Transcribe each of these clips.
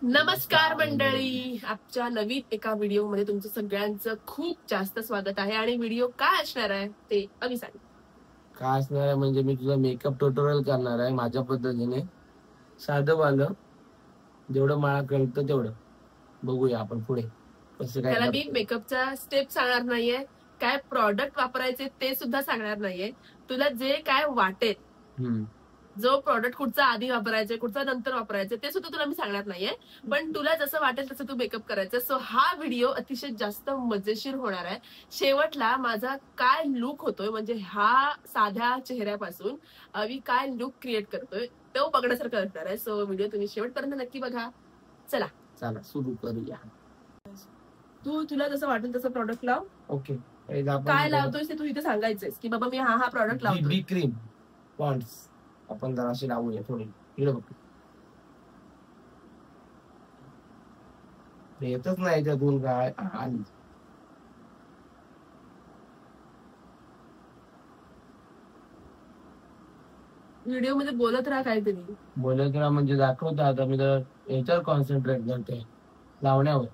नमस्कार मंडळी, आजच्या नवीन एका व्हिडिओ मध्ये तुमचं सगळ्यांचं खूप जास्त स्वागत आहे. आणि व्हिडिओ काय असणार आहे ते अभि सांग. काय असणार आहे म्हणजे मी तुझा मेकअप ट्युटोरियल करणार आहे माझ्या पद्धतीने, साधं वालं, जेवढं मला कळतं तेवढं. बघूया आपण पुढे कसं काय. त्याला मी मेकअपचा स्टेप सांगणार नाहीये, काय प्रॉडक्ट वापरायचे ते सुद्धा सांगणार नाहीये. तुला जे काय वाटेल, जो प्रॉडक्ट कुठचा आधी वापरायचे कुठचा नंतर वापरायचे ते सुद्धा तुला मी सांगणार नाहीये, पण तुला जसं वाटेल तसं तू मेकअप करायचं. सो हा व्हिडिओ अतिशय जास्त मजेशीर होणार आहे. शेवटला माझा काय लुक होतोय, म्हणजे हा साध्या चेहऱ्यापासून अभि काय लुक क्रिएट करतोय तो बघण्यासारखं असणार आहे. सो व्हिडिओ तुम्ही शेवटपर्यंत नक्की बघा. चला सुरू करूया. तुला जसं वाटेल तसं प्रॉडक्ट लाव. ओके. काय लावतोयस ते तू इथे सांगायचंय की बाबा मी हा प्रॉडक्ट लावतो. बी क्रीम पॉन्ड्स आपण जराशी लावूया थोडी. इकडे बघ, येतच नाही त्यातून काय. व्हिडिओ मध्ये बोलत राहा काहीतरी. बोलत राहा म्हणजे दाखवतो. आता मी तर याच्यावर कॉन्सन्ट्रेट करते, लावण्यावर.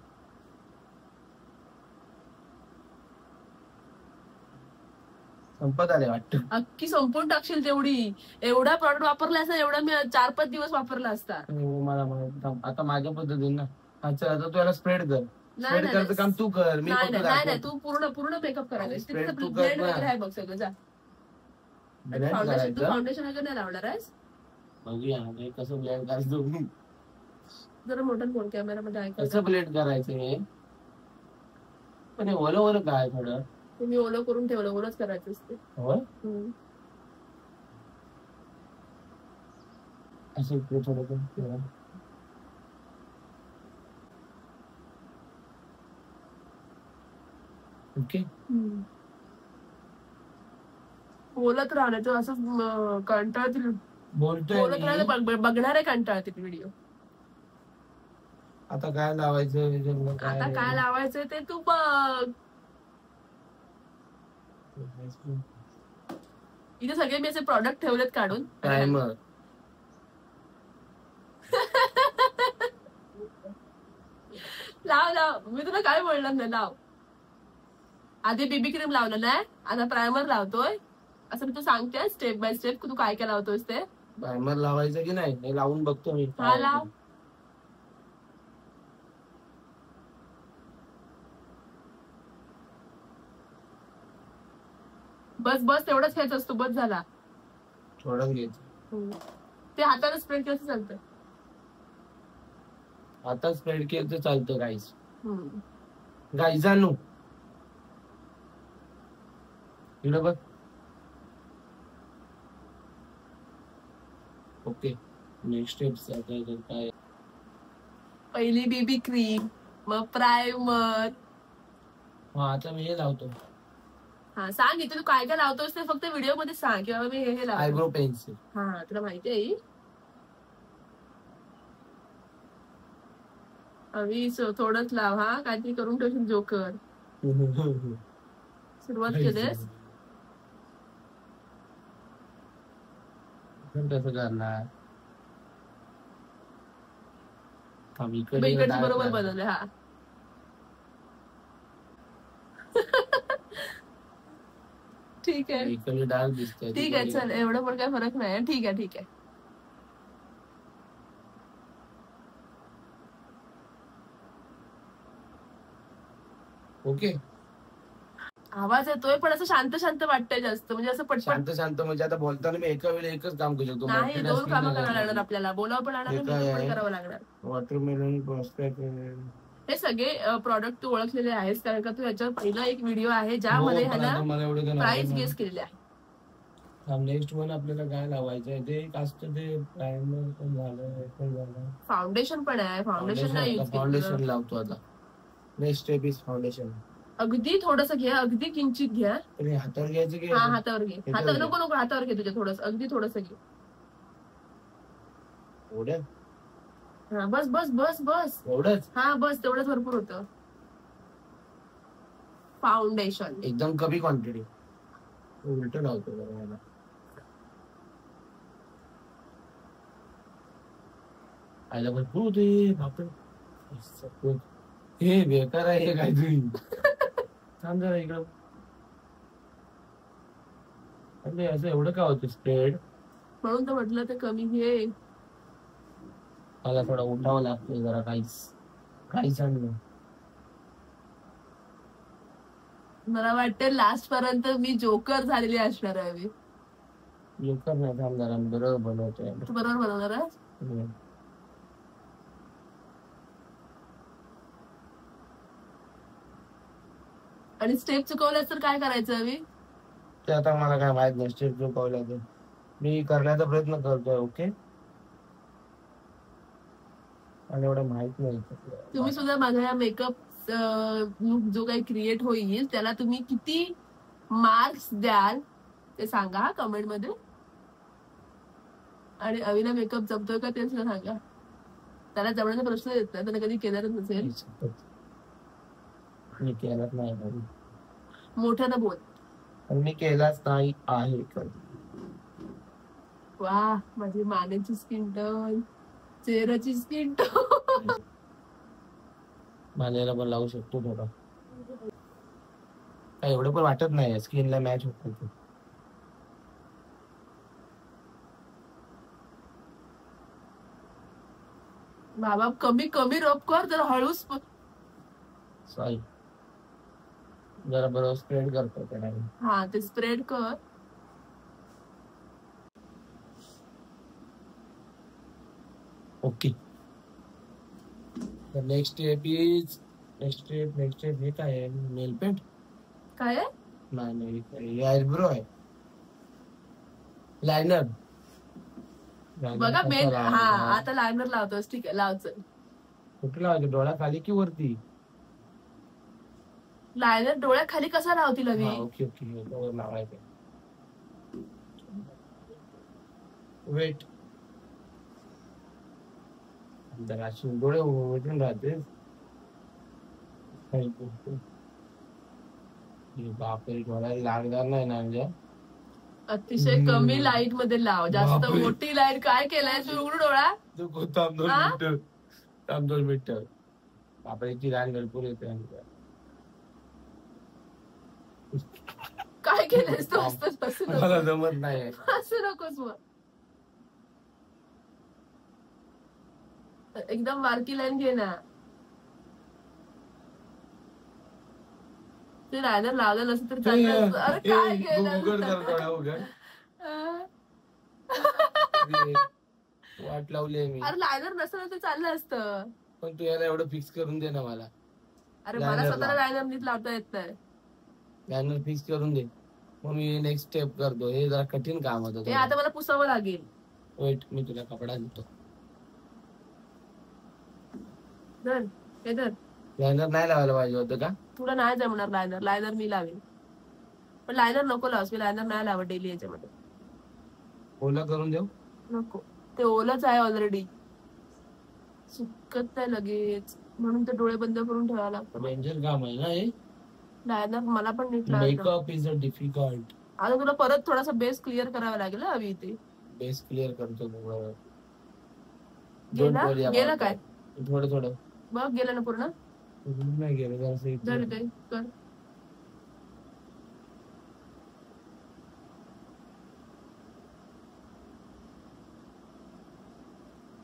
संपत आले वाटतं. अख्खी संपून टाकशील तेवढी. एवढा प्रॉडक्ट वापरला असता एवढा मी 4-5 दिवस वापरला असता. मला आता माझ्या पद्धतीने ना. अच्छा, आता तू याला स्प्रेड कर. स्प्रेड करतं काम तू कर. मी नाही, तू पूर्ण मेकअप करायला बघ सगळं. जा फाउंडेशन वगैरे नाही लावणार आहेस. बघूया कसं ब्लेंड करायचं. जरा मोठं फोन कॅमेरामध्ये ऐक. कसं ब्लेंड करायचं हे. पण हे ओलं काय थोडं तुम्ही ओलं करून ठेवलं, ओलंच करायचं असते. होय. असं थोडं ओके. बोलत राहण्याचं असं कंटाळतील. बोलत राहणं बघणारे कंटाळतील व्हिडिओ. आता काय लावायचं, आता काय लावायचं ते तू बघ. इथे सगळे मी असे प्रॉडक्ट ठेवलेत काढून. प्रायमर लाव मी तुला काय बोलणार नाही. लाव. आधी बेबी क्रीम लावलं नाही, आता प्रायमर लावतोय. असं मी तू सांगते स्टेप बाय स्टेप तू काय लावतोयस ते. प्रायमर लावायचं की नाही लावून बघतो मी. हा लाव. बस तेवढंच घ्यायचं असतो. बस झाला. थोडंच घ्यायचं. ते हाताने स्प्रेड केलं चालतं. आता स्प्रेड केलं तर चालतं. गाईजानू इकडे बघ. ओके. नेक्स्ट स्टेप काय. पहिली बेबी क्रीम, मग प्रायमर. आता मी हे लावतो. हा सांग इथे तू काय लावतोस ते फक्त व्हिडिओ मध्ये सांग किंवा मी हे लावतो. Eyebrow pencil. हा तुला माहिती आहे. अभि थोडंच लाव. हा काहीतरी करून ठेवशील जोकर. सुरुवात केलीस. कसं करणार. बरोबर बनवले. हा ठीक आहे. डार्क दिसतंय. ठीक आहे चल, एवढं पण काय फरक नाही. ठीक आहे. ओके. आवाज येतोय पण असं शांत वाटतंय जास्त. म्हणजे असं पटपट शांत म्हणजे आता बोलताना मी एका वेळी एकच काम करू शकतो. नाही, 2 कामं करायला लागणार आपल्याला. बोलावं पण लागणार, मेकअप पण करावं लागणार. वॉटरमेलन हे सगळे प्रॉडक्ट तू ओळखलेले आहेस कारण का तू याच्यावर पहिला एक व्हिडिओ आहे ज्यामध्ये ह्याला प्राइस गेस केलेले आहे. नेक्स्ट वन आपल्याला काय लावायचं आहे ते असतं. ते प्रायमर पण झालं, फाउंडेशन पण आहे. फाउंडेशन लावतो आता. Next step is foundation. अगदी थोडंसं घ्या, अगदी किंचित घ्या. हातावर घ्यायचं की. हा हातावर घे. नको हातावर घे तुझ्या. थोडंसं अगदी थोडंसं घे. हा बस एवढंच. हा बस तेवढंच भरपूर होतं. फाउंडेशन एकदम कमी क्वांटिटी. उलट लावतो जरा. आयला भरपूर होते बापरे. हे बेकार आहे हे काय तुम्ही. थांब जरा इकडं. अरे असं एवढं का होतं स्प्रेड. म्हणून तर म्हटलं ते कमी घे. मला थोडा उठावं लागतं जरा काहीच आणलं. मला वाटतं लास्ट पर्यंत मी जोकर झालेली असणार आहे. जोकर नाही थांब जरा बरोबर बनवतोय. तू बरोबर बनवणार आहे. आणि स्टेप चुकवल्यास तर काय करायचं हवी ते आता मला काय माहित नाही. स्टेप चुकवल्या तर मी करण्याचा प्रयत्न करतोय. ओके आणि एवढं माहित नाही. तुम्ही सुद्धा माझ्या या मेकअप लुक जो काही क्रिएट होईल त्याला तुम्ही किती मार्क्स द्याल ते सांगा कमेंट मध्ये. आणि अविना मेकअप जमतोय का ते सुद्धा सांगा. त्याला जमण्याचा प्रश्न येत नाही. त्याने कधी केणारच नसेल. मी केलाच नाही. मोठ्यानं बोल. मी केलाच नाही आहे. वा माझी मानेची स्किन टोन चेहऱ्याची स्किन टोन. मानेला पण लावू शकतो थोडा. काय एवढं पण वाटत नाही स्किनला मॅच होत. बाबा कमी कमी रब कर जरा हळूच. सॉरी जरा बरोबर स्प्रेड करतो त्याला. हा ते स्प्रेड कर. ओके नेक्स्ट स्टेप हे काय आहे. नेल पेंट काय आहे. नाही आयब्रो आहे. लायनर बघा मेन. हा आता लायनर लावतोस. ठीक आहे लावचं. कुठे लावायचं डोळ्या खाली की वरती. लायनर डोळ्या खाली कसा लावतील हवी. ओके लावायचं. वेट जरा डोळे उघडून राहते. बापरे डोळ्याला लागणार नाही ना. अतिशय कमी लाईट मध्ये लाव. जास्त मोठी लाईट काय केलंय तू. उघड डोळा. थांब 2 मिनिटं. बापरे ती लाईन भरपूर येते. काय केलंयस तू. मला जमत नाही. असं नकोस मग. एकदम बारकी लाईन घे ना. ते लायनर लावलं नसतं तर चालतं. अरे काय वाट लावली मी. अरे लायनर नसतं तर चाललं असतं. पण तू याला एवढं फिक्स करून दे ना मला. अरे मला स्वतःला लायनर नीट लावता येत नाही. लायनर फिक्स करून दे मग मी नेक्स्ट स्टेप करतो. हे जरा कठीण काम होतं. हे आता मला पुसावं लागेल. वेट मी तुला कपडा देतो. लायनर नाही लावायला पाहिजे होतं का. तुला नाही जमणार लायनर. लायनर मी लावेन. पण लायनर नको लावस. मी लायनर नाही लावत डेली याच्यामध्ये. ओला करून देऊ नको. ते ओलच आहे ऑलरेडी. सुकत नाही लगेच म्हणून ते डोळे बंद करून ठेवायला लागतं. डेंजर काम आहे ना हे. लायनर मला पण नीट मेकअप इज अ डिफिकल्ट. आता तुला परत थोडासा बेस क्लिअर करावा लागेल. हवी इथे बेस क्लिअर करतो. गेला काय थोडं बघ. गेलं ना पूर्ण. नाही गेलं कर.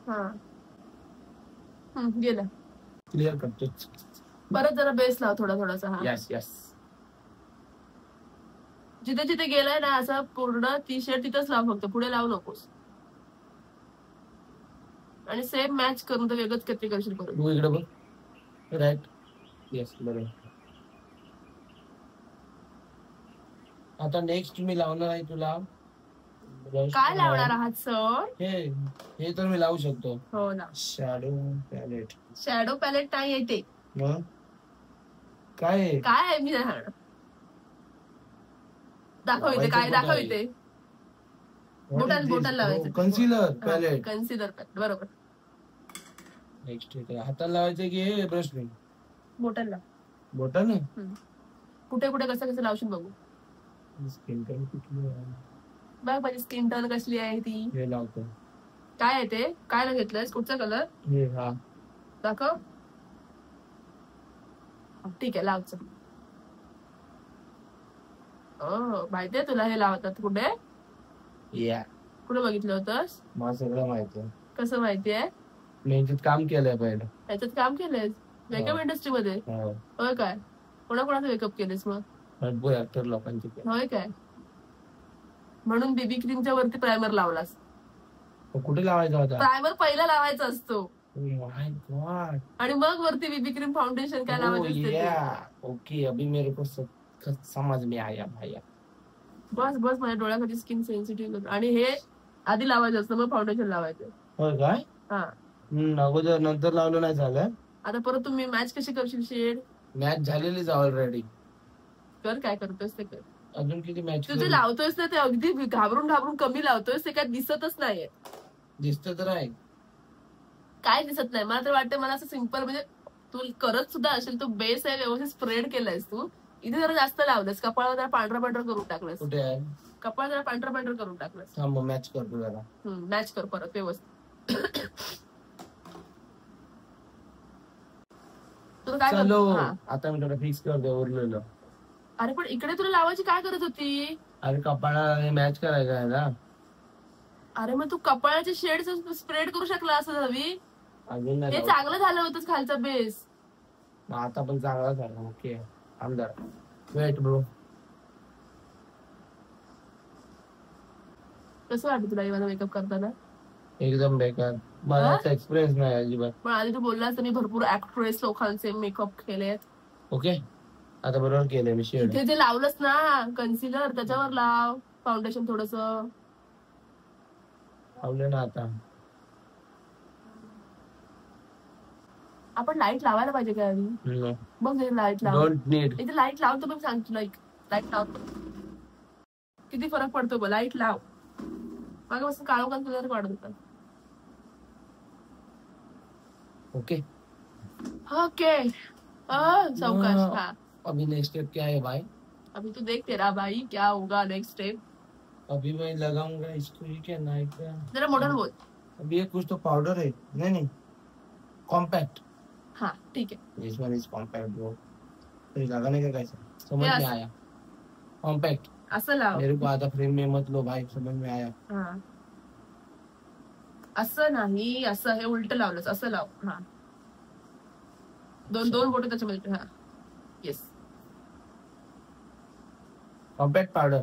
हा गेलं. क्लिअर करतो. परत जरा बेस लाव थोडासा. हा यस जिथे जिथे गेलाय ना असं पूर्ण टी शर्ट तिथंच लाव. फक्त पुढे लावू नकोस. आणि सेम मॅच करून तर वेगळंच कधी करशील. तू इकडे बघ. राईट. येस बरोबर. आता नेक्स्ट मी लावणार आहे तुला. काय लावणार आहात सर. हे तर मी लावू शकतो. हो ना. शॅडो पॅलेट नाही येते. काय आहे मी दाखव इथे. काय दाखव इथे. बोटल लावायचं. कन्सिलर पॅलेट बरोबर. नेक्स्ट हाताला लावायचं की ब्रश ने. बोटल कुठे कसं लावशील बघू. स्किन टोन कुठली आहे बघ. माझी स्किन टोन कसली आहे ती. हे लावतो. काय आहे ते? काय ना घेतलंयस? कुठचा कलर? दाखव. ठीक आहे, लावचं. माहितीये तुला हे लावतात कुठे? कुठे बघितलं होतंस? मला सगळं माहितीये. कसं माहितीये? मी ह्याच्यात काम केलंय पहिलं. ह्याच्यात काम केलंयस मेकअप इंडस्ट्रीमध्ये? होय काय? कोणाकोणाचं मेकअप केलेस मग? भरपूर ऍक्टर लोकांचे. होय काय? म्हणून बीबी क्रीमच्या वरती प्रायमर लावलास? कुठे लावायचा होता? प्रायमर पहिला लावायचा असतो. आणि मग वरती बीबी क्रीम फाउंडेशन काय लावायचं? ओके, अभी मेरे को समझ में आया भैया. बस माझ्या डोळ्याखाली स्किन सेन्सिटिव्ह. आणि हे आधी लावायचं असतं, मग फाउंडेशन लावायचं. होय काय? हा. अगोदर नंतर लावलं नाही झालं. आता परत तुम्ही मॅच कशी करशील शेड? मॅच झालेलीच ऑलरेडी. कर, काय करतोयस ते कर. अजून किती मॅच? तू जे लावतोयस ना ते अगदी घाबरून कमी लावतोयस, ते काय दिसतच नाहीये. दिसत तर आहे. काय दिसत नाही? मला तर वाटतं, मला असं सिंपल, म्हणजे तू करत सुद्धा असेल, तू बेस आहे व्यवस्थित स्प्रेड केलायस तू. इथे जरा जास्त लावलंस, कपाळावर जरा पांढरा करून टाकलंस. कुठे आहे? कपाळ जरा पांढरा करून टाकलंस. मॅच करतो जरा. मॅच कर परत व्यवस्थित. तुला काय आता मी तुला फिक्स करतो उरलेलं. अरे पण इकडे तुला लावायची काय गरज होती? अरे कपाळाला मॅच करायचं आहे ना. अरे मग तू कपाळाचे शेड्स स्प्रेड करू शकला असं हवी. हे चांगलं झालं होतं खालचा बेस. आता पण चांगला झाला. ओके आमदार. Wait bro. कसं वाटतं तुला माझा मेकअप करताना? एकदम बेकार. मला एक्सपिरियन्स नाही अजिबात. पण आधी तू बोललास तर मी भरपूर ऍक्ट्रेस लोकांचे मेकअप केलेत. ओके, आता बरोबर केलंय मी शेड. ते जे लावलंस ना कन्सिलर, त्याच्यावर लाव फाउंडेशन थोडस. लावलं ना आता. आपण लाईट लावायला पाहिजे काय आधी? मग लाईट लाव. Don't need. इथे लाईट लावतो पण सांगतो. लाईट लावतो किती फरक पडतो बघ. लाईट लाव. मागापासून काळोखान कलर वाढत होता. ओके ओके सावकाश. हाँ अभी नेक्स्ट स्टेप क्या है भाई? अभी तो देख तेरा भाई क्या होगा नेक्स्ट स्टेप. अभी मैं लगाऊंगा इसको. ये क्या नाइट का? जरा मॉडर्न बोल. अभी ये कुछ तो पाउडर है. नहीं कॉम्पैक्ट. हाँ ठीक है. दिस वन इज कॉम्पैक्ट ब्रो. तो लगाने का कैसा समझ में आया? कॉम्पैक्ट असं लाव. मेरे को आधा फ्रेम में मत लो भाई. समझ में आया? हाँ असं नाही, असं हे उलट लावलंस. असं लाव. हा दोन बोट त्याच्यामध्ये. हा येस. Compact powder.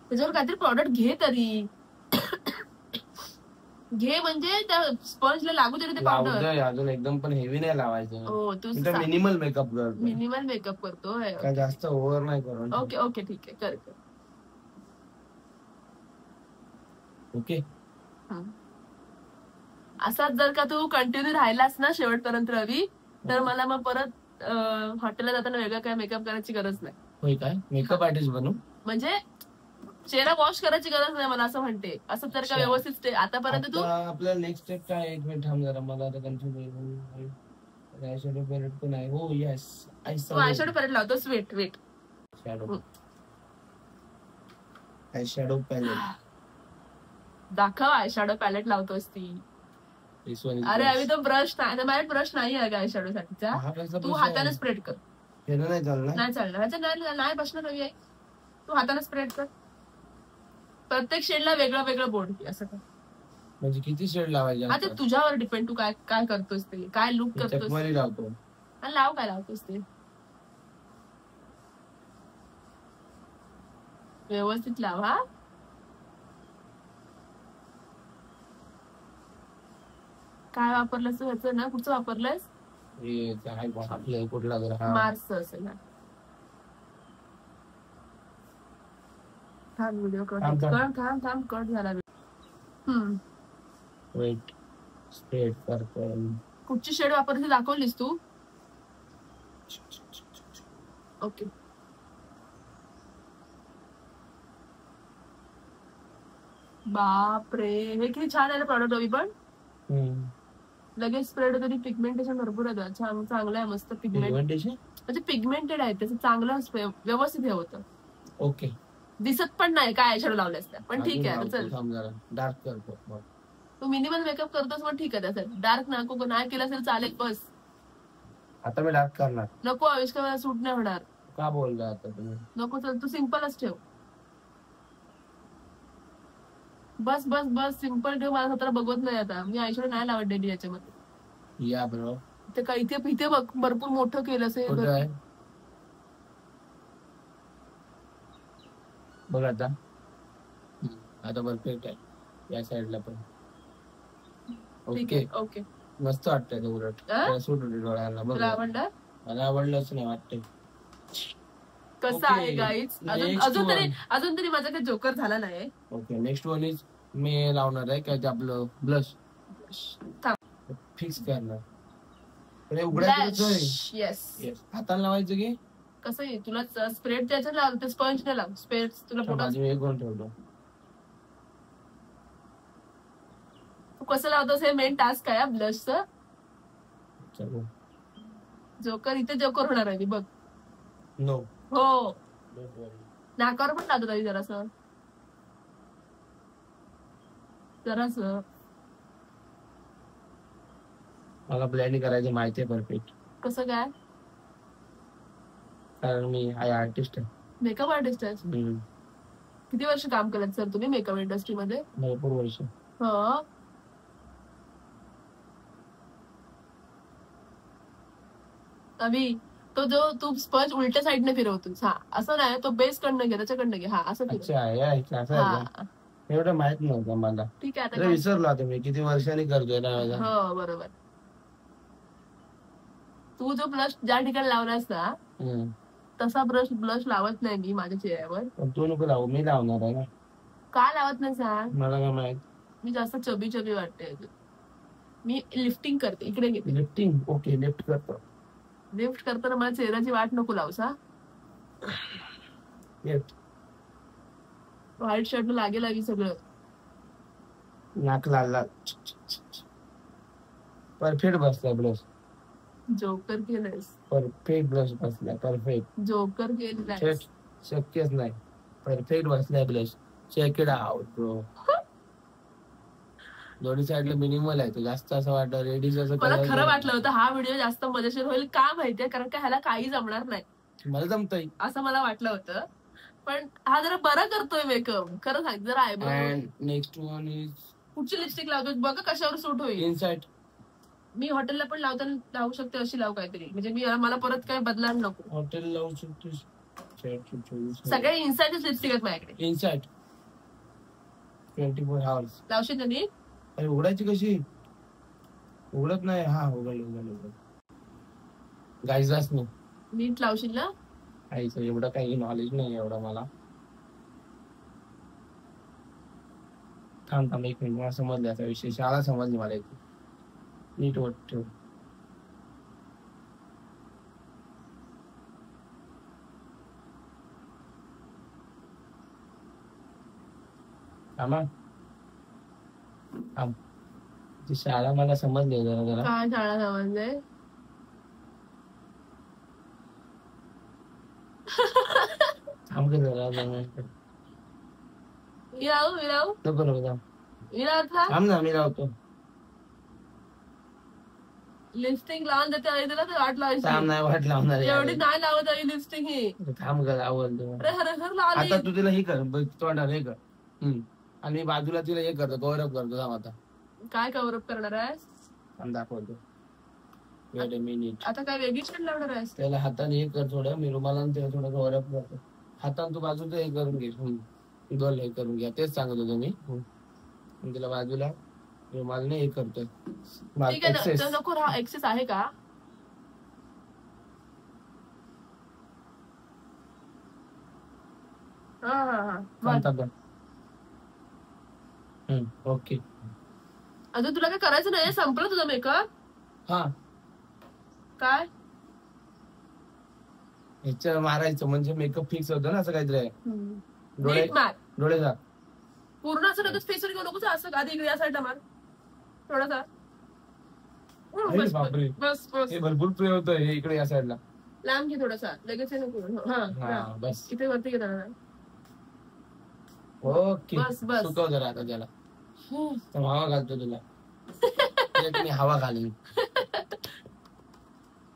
त्याच्यावर काहीतरी प्रॉडक्ट घे तरी. घे म्हणजे त्या स्पंजला लागू तरी ते पावडर. अजून एकदम पण हेवी नाही लावायचं. हो तू मिनिमल मेकअप करतो. मिनिमल मेकअप करतोय. काय जास्त ओव्हर नाही करू. ओके ओके ठीक आहे कर. ओके. असाच जर का तू कंटिन्यू राहिलास ना शेवटपर्यंत रवी, तर मला मग परत हॉटेलला जाताना वेगळं काय मेकअप करायची गरज नाही. होय काय? मेकअप आर्टिस्ट बनू म्हणजे चेहरा वॉश करायची गरज नाही मला असं म्हणते. असं जर का व्यवस्थित आतापर्यंत तू. आपल्याला नेक्स्ट स्टेप काय? एक मिनिट थांब जरा. मला आता कन्फ्युज. आयशॅडो पॅलेट पण आहे. हो येस. आयशॅडो पॅलेट लावतोस. वेट आयशॅडो पॅलेट दाखव. आयशॅडो पॅलेट लावतोस ती. अरे अभी तो ब्रश नाही. माझ्याकडे ब्रश नाही आहे आयशॅडो साठीचा. तू हाताने स्प्रेड कर. नाही चालणार. ह्याच्या नाही बसणार रवी. तू हाताने स्प्रेड कर. प्रत्येक शेडला वेगळं बोर्ड असं का? म्हणजे किती शेड लावायचे? आता तुझ्यावर डिपेंड. तू काय करतोस ते. काय लुक करतोस. लावतो. लाव काय लावतोस ते व्यवस्थित लाव. हा काय वापरलंस तू? ह्याचं ना कुठचं वापरलंस? आपलं कुठला मार्स असेल ना. थांब व्हिडिओ थांब कट झाला. Wait spread purple. कुठची शेड वापरली दाखवलीस तू? ओके. बापरे हे किती छान आहे प्रॉडक्ट रवी. पण लगेच स्प्रेड होतं. पिगमेंटेशन भरपूर आहे, छान चांगलं आहे, मस्त पिगमेंटेशन म्हणजे पिगमेंटेड आहे त्याचं, चांगलं व्यवस्थित हे होतं. ओके, दिसत पण नाही काय आयशॅडो लावल्यास त्या, पण ठीक आहे. चल डार्क करतो. तू मिनिमल मेकअप करतोस मग ठीक आहे, त्यासाठी डार्क नको, नाही केलं असेल चालेल बस. आता मी डार्क करणार नको, आविष्कार सूट नाही होणार. का बोलला आता तुम्ही? नको, चल तू सिंपलच ठेव. बस बस बस सिंपल ठेव. मला स्वतःला बघवत नाही आता, मी आयशॅडो नाही लावत डेली याच्यामध्ये. या ब्रो, ते काय इथे बघ, भरपूर मोठं केलं असेल बघ. आता परफेक्ट आहे या साईडला पण. ओके ओके, मस्त वाटतंय ते, उलट सूट होते डोळ्यांना. बघ, मला आवडलंच नाही वाटतंय. कसं आहे गाईज, अजून तरी माझा काही जोकर झाला नाही. Okay, next one is me लावणार आहे काय ते आपलं ब्लश फिक्स करणार. हाताने लावायचं की कसं आहे, तुला स्प्रेड त्याच्यात लाव, ते स्पंज नाही लाव, स्प्रेड तुला ठेवतो. तू कसं लावतोस हे मेन टास्क आहे ब्लशचं. जोकर इथे जोकर होणार आहे बघ. नो हो, नाकावर पण लागत आहे जरासं. मला ब्लेंड करायचं माहिती आहे परफेक्ट. कसं काय? कारण मी आर्टिस्ट आहे, मेकअप आर्टिस्ट आहे. किती वर्ष काम केलं सर तुम्ही मेकअप इंडस्ट्रीमध्ये? भरपूर वर्ष. अभि तो जो तू स्पंज उलट्या साईडने फिरवतोस, हा असं नाही, तो बेस कडनं घे, त्याच्याकडनं घे, हा असं फिरव. एवढं माहित नव्हतं मला. ठीक आहे, आता विसरलो आता मी, किती वर्षांनी करतोय ना. हो बरोबर. तू जो ब्लश ज्या ठिकाणी लावलास ना तसा ब्लश लावत नाही मी माझ्या चेहऱ्यावर. तू नको लावू, मी लावणार आहे ना. का लावत नाही सांग? मला काय माहित. मी जास्त चबी वाटते, मी लिफ्टिंग करते. इकडे घेते लिफ्टिंग. ओके, लिफ्ट करतो. लिफ्ट करताना मला चेहऱ्याची वाट नको लावूस. हा, व्हाईट शर्ट लागेल सगळं. नाक लाल. परफेक्ट बसलाय ब्लश. जोकर केलंस. परफेक्ट ब्लश बसलाय, परफेक्ट. जोकर केलंय, शक्यच नाही. परफेक्ट बसलाय blush. Check it out bro. दोन्ही साईडला मिनिमल आहे, तो जास्त असं वाटतं रेडीज असं. मला खरं वाटलं होतं हा व्हिडिओ जास्त मजेशीर होईल, का माहितीये, कारण का ह्याला काही जमणार नाही. मला जमतंय असं मला वाटलं होतं, पण हा जरा बरा करतोय मेकअप. खरं सांग, जरा आयब्रो. नेक्स्ट वन इज कुठची लिपस्टिक लावतोय बघ कशावर सूट होईल. इनसाइड. मी हॉटेलला पण लावू शकते, अशी लावू काहीतरी, म्हणजे मला परत काय बदलायला नको. हॉटेल लावू शकते. सगळे इनसाइडच लिपस्टिक आहेत माझ्याकडे. इनसाइड 24 hours लावशील ना नीट? अरे उघडायची कशी? उघडत नाही. हा, उघड. गाईजाच नाही. नीट लावशील ना? आईचं एवढं काही नॉलेज नाही एवढं मला. थांब एक मिनिट, मला समजले असा विषय. शाळा समजली मला एक. नीट वाट ठेव. शाळा मला समजली जरा. काय शाळा समजले? थांब जरा. थांब ना, मी लावतो. लिपस्टिक लावून देते आणि तुला तर वाट लावायची. नाही वाट लावणार, एवढी नाही लावत आहे लिपस्टिक ही. थांब ग, आवडतो. आता तू तिला हे कर, तोंडाला हे कर, आणि बाजूला तिला हे करतो, कव्हरअप करतो. थांब आता. काय कव्हरअप करणार आहे? दाखवतो. Weight a minute. आता काय वेगळी शेड लावणार आहेस? त्याला हाताने हे कर थोडं, मी रुमालाने त्याला थोडं कव्हरअप करतो. हाताने तू बाजूचं हे करून घे, दोन हे करून घ्या. तेच सांगत होतो मी. तिला बाजूला रुमालने हे करतोय. नको राहा, एक्सेस आहे का? ओके. अजून तुला काय करायचं नाही? संपलं तुझा मेकअप? हा. काय ह्याच्या मारायचं म्हणजे मेकअप फिक्स होतं ना, असं काहीतरी. डोळे जा पूर्ण असं लगेच फेसवर घेऊ नको, असं आधी इकडे या साईडला मार थोडासा. बापरे बस बस. हे भरपूर प्रे होतं हे इकडे या साईडला. लांब घे थोडासा, लगेच नको. हा बस इथे वरती घे जरा. ओके बस बस. सुकव जरा आता त्याला. हवा घालतो तुला. मी हवा घालीन.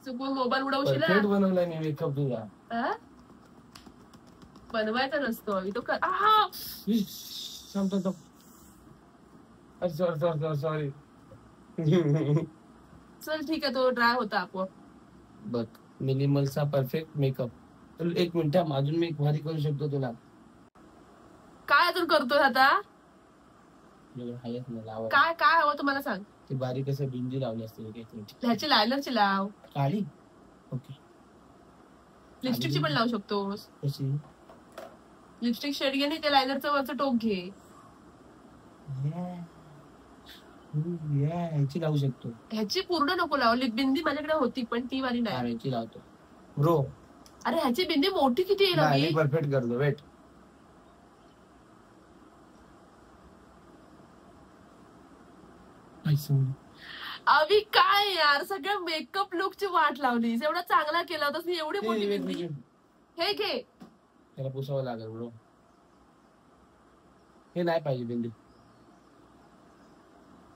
चुकून मोबाईल उडवशील. परफेक्ट बनवलाय मी मेकअप तुझा. बनवायचा नसतो तो. सॉरी. चल ठीक आहे, तो ड्राय होता आपोआप. बघ मिनिमलचा परफेक्ट मेकअप. एक मिनिट अजून मी एक भारी करू शकतो तुला. काय अजून करतोय आता? काय काय हवं तुम्हाला सांग. ती बारीक असं बिंदी लावली असते. ह्याची लायनरची लाव. काळी. ओके. लिपस्टिकची पण लावू शकतोस. कशी? लिपस्टिक शेड घे आणि ते लायनरचं वरचं टोक घे. ह्याची लावू शकतो. ह्याची पूर्ण नको लावू. लिप बिंदी माझ्याकडे होती पण ती वाली नाही. ह्याची लावतो ब्रो. अरे ह्याची बिंदी मोठी किती आहे. परफेक्ट करतो. वेट. अभि काय यार, सगळ्या मेकअप लुकची वाट लावलीस. एवढा चांगला केला होतास. एवढी मोठी बिंदी. हे घे. त्याला पुसावं लागेल ब्रो. हे नाही पाहिजे बिंदी.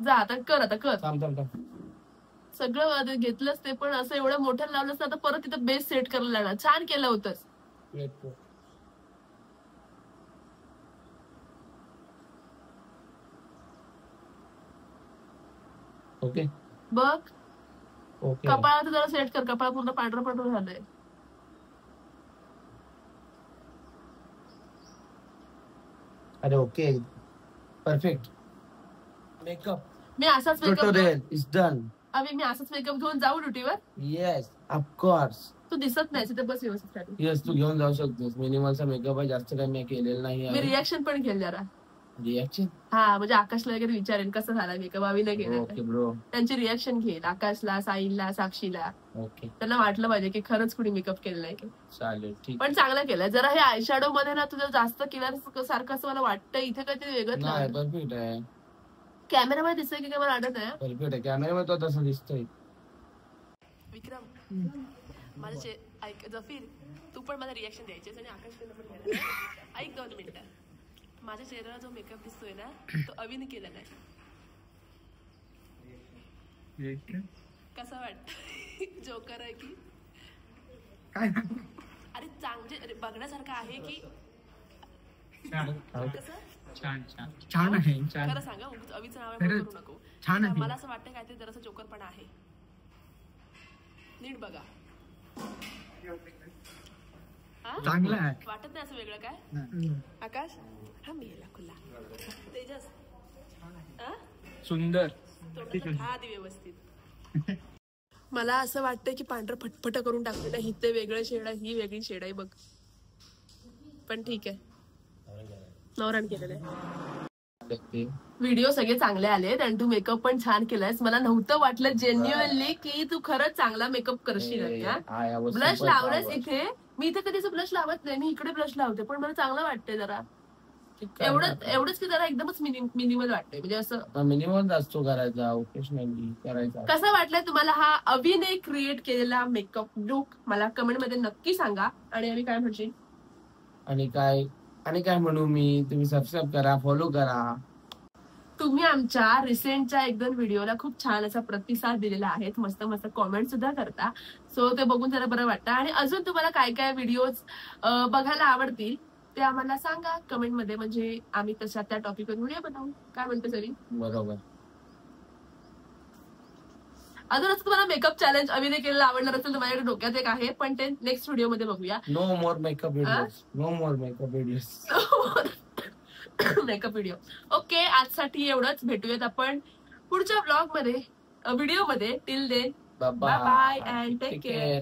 जा आता कर. आता कर. थांब. सगळं घेतलंच ते पण असं एवढं मोठं लावलंस. आता परत तिथं बेस सेट करायला लागणार. छान केलं होतंस. ओके बघ. ओके. कपाळात जरा सेट कर. कपाळ पूर्ण पांढरं झालंय. अरे ओके परफेक्ट मेकअप. मी असाच मेकअप इज डन. अभि मी असाच मेकअप घेऊन जाऊ ड्युटीवर. Yes of course. तू दिसत नाही तर बस व्यवस्थित. येस तू घेऊन जाऊ शकतोस. मिनिमलचा मेकअप आहे. जास्त काही मी केलेलं नाही. मी रिॲक्शन पण केलं जरा. रिॲक्शन? हा म्हणजे आकाशला वगैरे विचारेन कसं झाला मेकअप. अभिनय केला. Okay bro. त्यांची रिॲक्शन घेईल. आकाशला, साहिलला, साक्षीला. ओके. त्यांना वाटलं पाहिजे की खरंच कुणी मेकअप केलं नाही. चालेल ठीक. पण चांगलं केलं. जरा हे आय शॅडो मध्ये ना तुझं जास्त केल्यासारखं असं मला वाटतं. इथे काहीतरी वेगळंच नाही. परफेक्ट आहे. कॅमेरामध्ये दिसतंय की काय मला वाटत नाही. परफेक्ट आहे. कॅमेरामध्ये तो तसं दिसतोय. विक्रम माझे ऐक. जफीर तू पण मला रिॲक्शन द्यायची आणि आकाश पण ऐक 2 मिनिटं. माझ्या चेहऱ्याला जो मेकअप दिसतोय ना तो अविने केलेला आहे. कसं वाटत? जोकर आहे की काय? अरे चांगले बघण्यासारखं आहे की छान आहे. खरं सांगा. अविचं नाव करू नको. छान आहे. मला असं वाटतं काहीतरी जरासं जोकर पण आहे. नीट बघा. चांगलं आहे. वाटत नाही असं वेगळं काय? आकाश हा मी खुला. तेजस सुंदर. आधी व्यवस्थित. मला असं वाटतंय की पांढरं फटफट करून टाकलेलं. ही ते वेगळं शेड आहे. ही वेगळी शेड आहे बघ. पण ठीक आहे. नवरान केलेलं आहे. व्हिडिओ सगळे चांगले आले आणि तू मेकअप पण छान केलायस. मला नव्हतं वाटलं जेन्युअनली की तू खरंच चांगला मेकअप करशील. ब्लश लावलंस इथे. मी इथे कधीच ब्लश लावत नाही. मी इकडे ब्लश लावते. पण मला चांगलं वाटतंय जरा. एवढंच की जरा एकदमच मिनिमल वाटतंय. म्हणजे असं मिनिमल असतो करायचा. ओकेशनली करायचा. कसं वाटलंय तुम्हाला हा अभिनय क्रिएट केलेला मेकअप लुक? मला कमेंट मध्ये नक्की सांगा. आणि आम्ही काय म्हणशील आणि काय म्हणू मी. तुम्ही सबस्क्राईब करा. फॉलो करा. तुम्ही आमच्या रिसेंटच्या 1-2 व्हिडिओला खूप छान असा प्रतिसाद दिलेला आहे. मस्त मस्त कॉमेंट सुद्धा करता. सो ते बघून जरा बरं वाटतं. आणि अजून तुम्हाला काय काय व्हिडिओज बघायला आवडतील ते आम्हाला सांगा कमेंट मध्ये. म्हणजे आम्ही तशा त्या टॉपिकवर व्हिडिओ बनवू. काय म्हणते सरी? बरोबर. अजून असं तुम्हाला मेकअप चॅलेंज अभिनय केलेला आवडणार असेल तर माझ्याकडे डोक्यात एक आहे. पण ते नेक्स्ट व्हिडिओ मध्ये बघूया. No more makeup videos. Makeup video. Okay आजसाठी एवढंच. भेटूयात आपण पुढच्या व्हिडिओ मध्ये. Till then bye bye and take care.